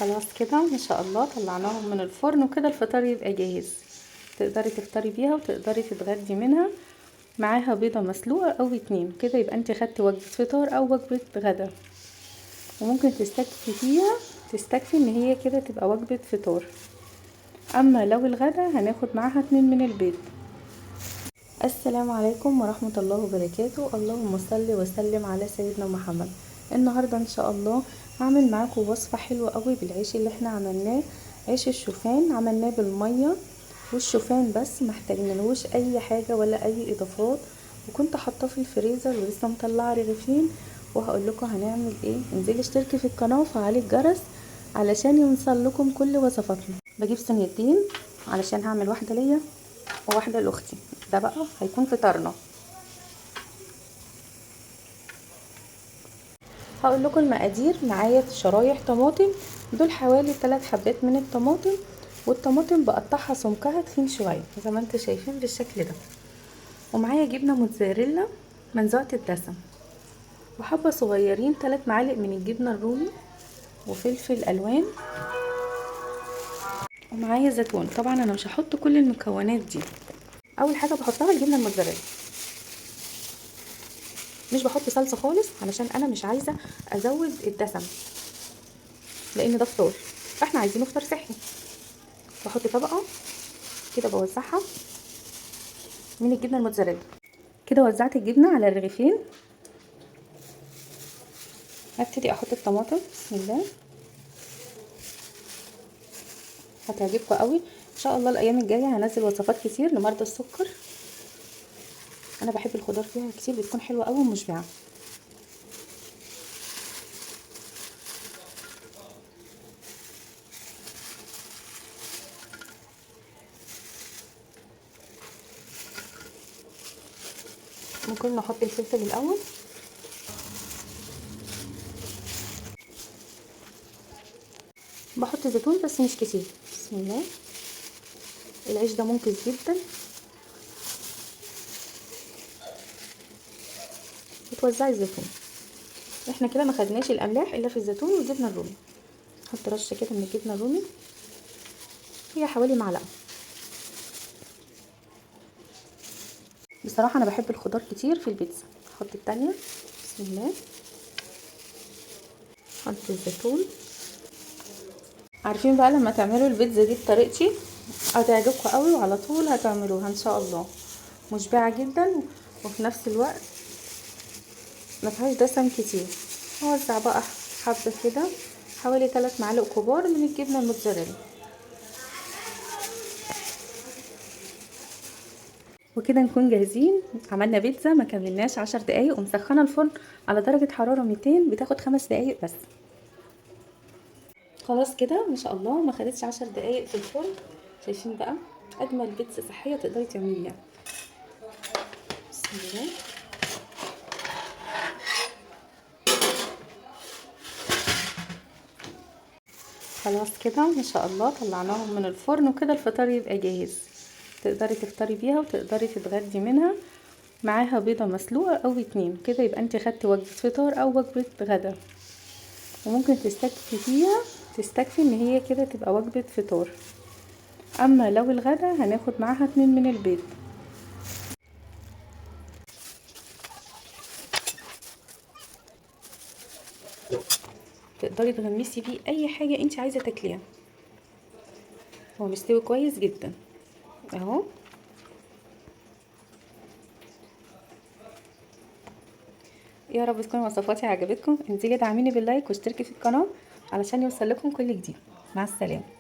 خلاص كده ما شاء الله طلعناهم من الفرن، وكده الفطار يبقى جاهز. تقدري تفطري بيها وتقدري تتغدي منها معاها بيضة مسلوقة او 2 كده، يبقى انت خدتي وجبة فطار او وجبة غدا. وممكن تستكفي فيها، تستكفي ان هي كده تبقى وجبة فطار. اما لو الغدا هناخد معاها 2 من البيض. السلام عليكم ورحمة الله وبركاته. اللهم صل وسلم على سيدنا محمد. النهاردة ان شاء الله هعمل معاكم وصفة حلوة قوي بالعيش اللي احنا عملناه، عيش الشوفان. عملناه بالمية والشوفان بس، محتاجنالهوش اي حاجة ولا اي اضافات، وكنت حاطاه في الفريزر ولسه مطلعه رغيفين. وهقول لكم هنعمل ايه. انزلي اشتركي في القناة وفعلي الجرس علشان يوصل لكم كل وصفاتنا. بجيب صينيتين علشان هعمل واحدة ليا وواحدة لاختي، ده بقى هيكون فطارنا. هقول لكم المقادير. معايا شرايح طماطم، دول حوالي 3 حبات من الطماطم، والطماطم بقطعها سمكها تخين شويه زي ما انتم شايفين بالشكل ده. ومعايا جبنه موتزاريلا منزوعه الدسم، وحبه صغيرين 3 معالق من الجبنه الرومي، وفلفل الوان، ومعايا زيتون. طبعا انا مش هحط كل المكونات دي. اول حاجه بحطها الجبنه الموتزاريلا، مش بحط صلصه خالص علشان انا مش عايزه ازود الدسم، لان ده فطار فاحنا عايزينه فطار صحي. بحط طبقه كده بوزعها من الجبنه الموتزاريلا. كده وزعت الجبنه على الرغيفين. هبتدي احط الطماطم. بسم الله. هتعجبكم قوي ان شاء الله. الايام الجايه هنزل وصفات كتير لمرضى السكر. انا بحب الخضار فيها كتير، بتكون حلوه قوي ومشبعه. ممكن نحط الفلفل الاول. بحط زيتون بس مش كتير. بسم الله. العيش ده منقذ جدا. وتوزعي الزيتون. احنا كده ما خدناش الاملاح الا في الزيتون والجبنه الرومي. نحط رشه كده من الجبنه الرومي، هي حوالي معلقه. بصراحه انا بحب الخضار كتير في البيتزا. احط التانية. بسم الله. احط الزيتون. عارفين بقى لما تعملوا البيتزا دي بطريقتي هتعجبكم قوي، وعلى طول هتعملوها ان شاء الله. مشبعه جدا وفي نفس الوقت ما فيهاش دسم كتير. اوزع بقى حبه كده، حوالي 3 معالق كبار من الجبنه الموتزاريلا. وكده نكون جاهزين. عملنا بيتزا ما كملناش 10 دقايق، ومسخنه الفرن على درجه حراره 200، بتاخد 5 دقايق بس. خلاص كده ما شاء الله ما خدتش 10 دقايق في الفرن. شايفين بقى اجمل بيتزا صحيه تقدري تعمليها. بسم الله. خلاص كده ما شاء الله طلعناهم من الفرن، وكده الفطار يبقى جاهز. تقدري تفطري بيها وتقدري تتغدي منها معاها بيضة مسلوقة او 2 كده، يبقى انت خدتي وجبة فطار او وجبة غدا. وممكن تستكفي فيها، تستكفي ان هي كده تبقى وجبة فطار. اما لو الغدا هناخد معاها 2 من البيض. تقدري تغمسي بيه اي حاجة انت عايزة تاكليها. هو مستوي كويس جدا اهو. يا رب تكون وصفاتي عجبتكم. انزلي دعميني باللايك واشتركي في القناة علشان يوصل لكم كل جديد. مع السلامة.